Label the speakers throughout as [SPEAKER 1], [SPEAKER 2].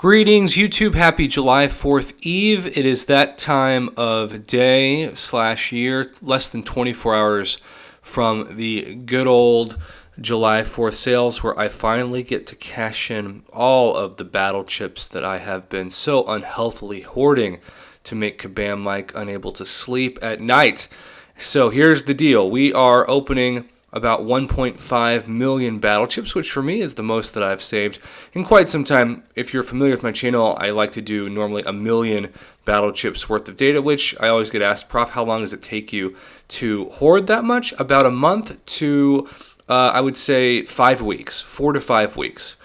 [SPEAKER 1] Greetings, YouTube. Happy July 4th Eve. It is that time of day/year, less than 24 hours from the good old July 4th sales, where I finally get to cash in all of the battle chips that I have been so unhealthily hoarding to make Kabam Mike unable to sleep at night. So here's the deal. We are opening about 1.5 million battle chips, which for me is the most that I've saved in quite some time. If you're familiar with my channel, I like to do normally 1 million battle chips worth of data, which I always get asked, Prof, how long does it take you to hoard that much? About a month to, I would say, 5 weeks, 4 to 5 weeks.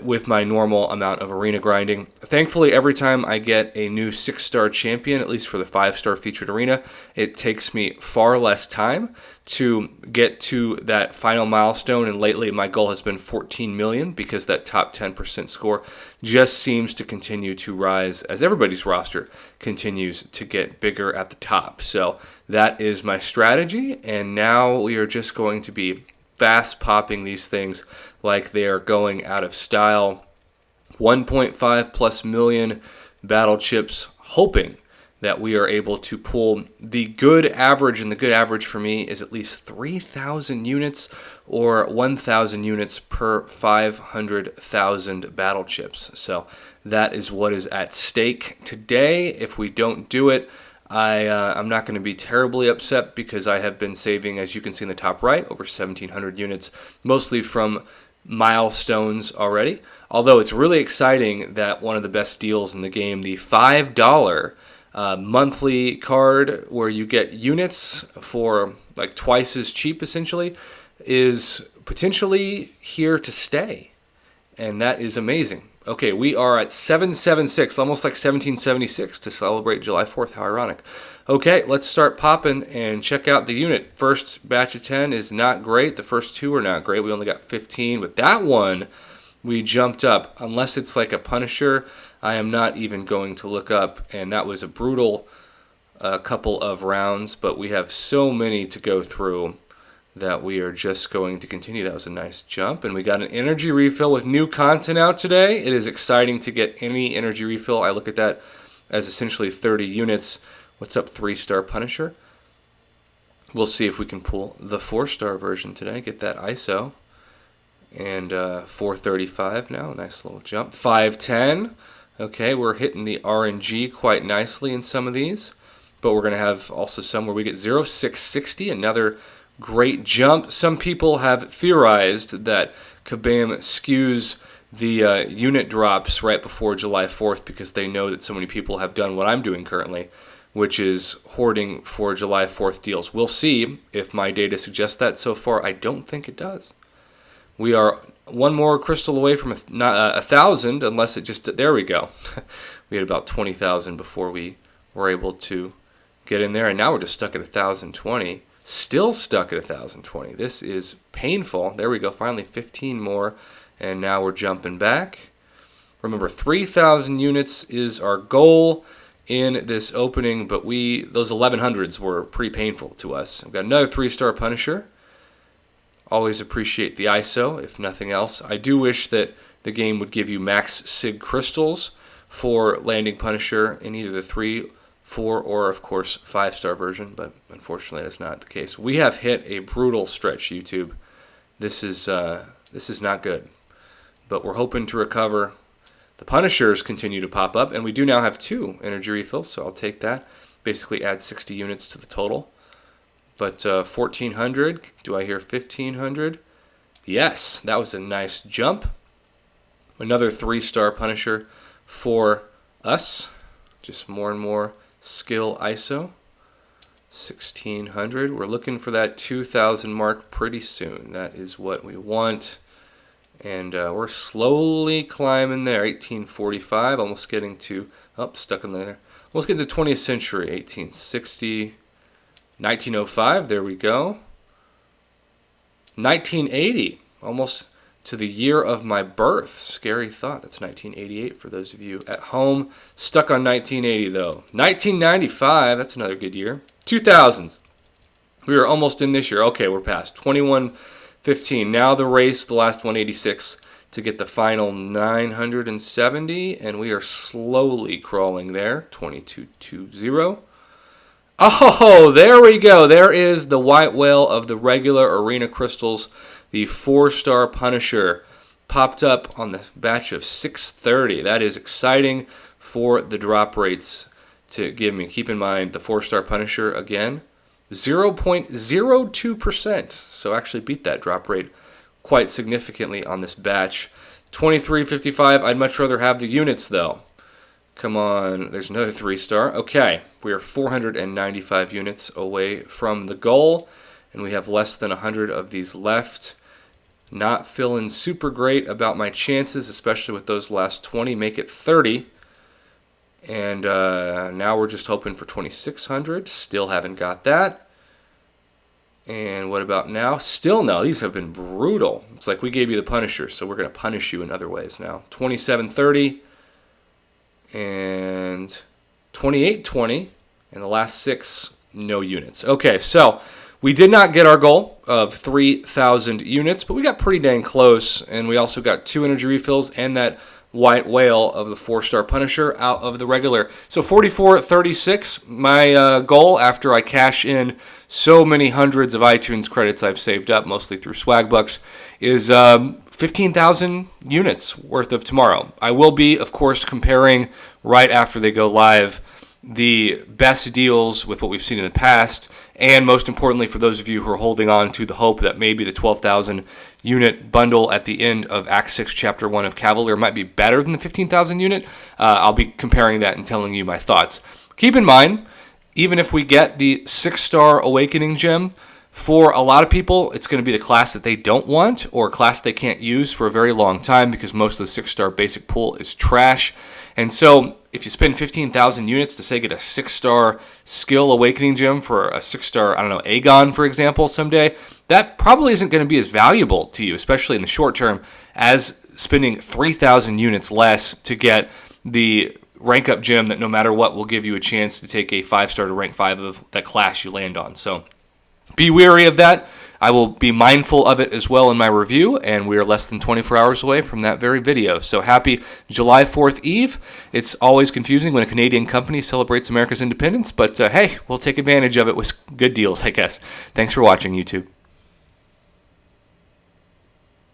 [SPEAKER 1] With my normal amount of arena grinding. Thankfully, every time I get a new 6-star champion, at least for the 5-star featured arena, it takes me far less time to get to that final milestone. And lately, my goal has been 14 million because that top 10% score just seems to continue to rise as everybody's roster continues to get bigger at the top. So that is my strategy. And now we are just going to be fast popping these things like they are going out of style. 1.5 plus million battle chips, hoping that we are able to pull the good average, and the good average for me is at least 3,000 units or 1,000 units per 500,000 battle chips. So that is what is at stake today. If we don't do it, I'm not going to be terribly upset because I have been saving, as you can see in the top right, over 1,700 units, mostly from milestones already. Although it's really exciting that one of the best deals in the game, the $5 monthly card where you get units for like twice as cheap essentially, is potentially here to stay. And that is amazing. Okay, we are at 776, almost like 1776 to celebrate July 4th. How ironic. Okay, let's start popping and check out the unit. First batch of 10 is not great. The first two are not great. We only got 15, but that one we jumped up. Unless it's like a Punisher, I am not even going to look up. And that was a brutal couple of rounds, but we have so many to go through that we are just going to continue. That was a nice jump. And we got an energy refill with new content out today. It is exciting to get any energy refill. I look at that as essentially 30 units. What's up, 3-star Punisher? We'll see if we can pull the 4-star version today. Get that ISO. And 435 now. Nice little jump. 510. Okay, we're hitting the RNG quite nicely in some of these. But we're going to have also some where we get 0660. Another great jump. Some people have theorized that Kabam skews the unit drops right before July 4th because they know that so many people have done what I'm doing currently, which is hoarding for July 4th deals. We'll see if my data suggests that. So far, I don't think it does. We are one more crystal away from 1,000, unless it just... There we go. We had about 20,000 before we were able to get in there, and now we're just stuck at 1,020. Still stuck at 1,020. This is painful. There we go. Finally 15 more. And now we're jumping back. Remember, 3,000 units is our goal in this opening. But those 1,100s were pretty painful to us. I've got another 3-star Punisher. Always appreciate the ISO, if nothing else. I do wish that the game would give you max SIG crystals for landing Punisher in either the 3, 4, or of course 5-star version, but unfortunately that's not the case. We have hit a brutal stretch, YouTube. This is not good, but we're hoping to recover. The Punishers continue to pop up, and we do now have 2 energy refills, so I'll take that. Basically add 60 units to the total. But 1,400, do I hear 1,500? Yes, that was a nice jump. Another 3-star Punisher for us. Just more and more skill ISO. 1,600. We're looking for that 2,000 mark pretty soon. That is what we want. And we're slowly climbing there. 1845, almost getting to... Oh, stuck in there. Almost getting to 20th century. 1860. 1905, there we go. 1980, almost to the year of my birth. Scary thought. That's 1988 for those of you at home. Stuck on 1980, though. 1995, that's another good year. 2000s. We are almost in this year. Okay, we're past 2115. Now the race, the last 186 to get the final 970, and we are slowly crawling there. 2220. Oh, there we go. There is the white whale of the regular arena crystals, the 4-star Punisher, popped up on the batch of 630. That is exciting for the drop rates to give me. Keep in mind the 4-star Punisher again, 0.02%. So actually beat that drop rate quite significantly on this batch. 2355. I'd much rather have the units though. Come on, there's another 3-star. Okay, we are 495 units away from the goal, and we have less than 100 of these left. Not feeling super great about my chances, especially with those last 20. Make it 30. And now we're just hoping for 2,600. Still haven't got that. And what about now? Still no. These have been brutal. It's like we gave you the Punisher, so we're going to punish you in other ways now. 2,730. And 2820, and the last 6, no units. Okay, so we did not get our goal of 3,000 units, but we got pretty dang close, and we also got 2 energy refills and that white whale of the 4-star Punisher out of the regular. So 4436, my goal after I cash in so many hundreds of iTunes credits I've saved up, mostly through Swagbucks, is 15,000 units worth of tomorrow. I will be, of course, comparing right after they go live the best deals with what we've seen in the past, and most importantly for those of you who are holding on to the hope that maybe the 12,000 unit bundle at the end of Act 6 Chapter 1 of Cavalier might be better than the 15,000 unit. I'll be comparing that and telling you my thoughts. Keep in mind, even if we get the 6-star Awakening gem, for a lot of people, it's going to be the class that they don't want or a class they can't use for a very long time because most of the 6-star basic pool is trash. And so if you spend 15,000 units to, say, get a 6-star skill Awakening gem for a 6-star, Aegon, for example, someday, that probably isn't going to be as valuable to you, especially in the short term, as spending 3,000 units less to get the rank up gem that no matter what will give you a chance to take a 5-star to rank 5 of that class you land on. So be wary of that. I will be mindful of it as well in my review, and we are less than 24 hours away from that very video. So happy July 4th Eve. It's always confusing when a Canadian company celebrates America's independence, but hey, we'll take advantage of it with good deals, I guess. Thanks for watching, YouTube.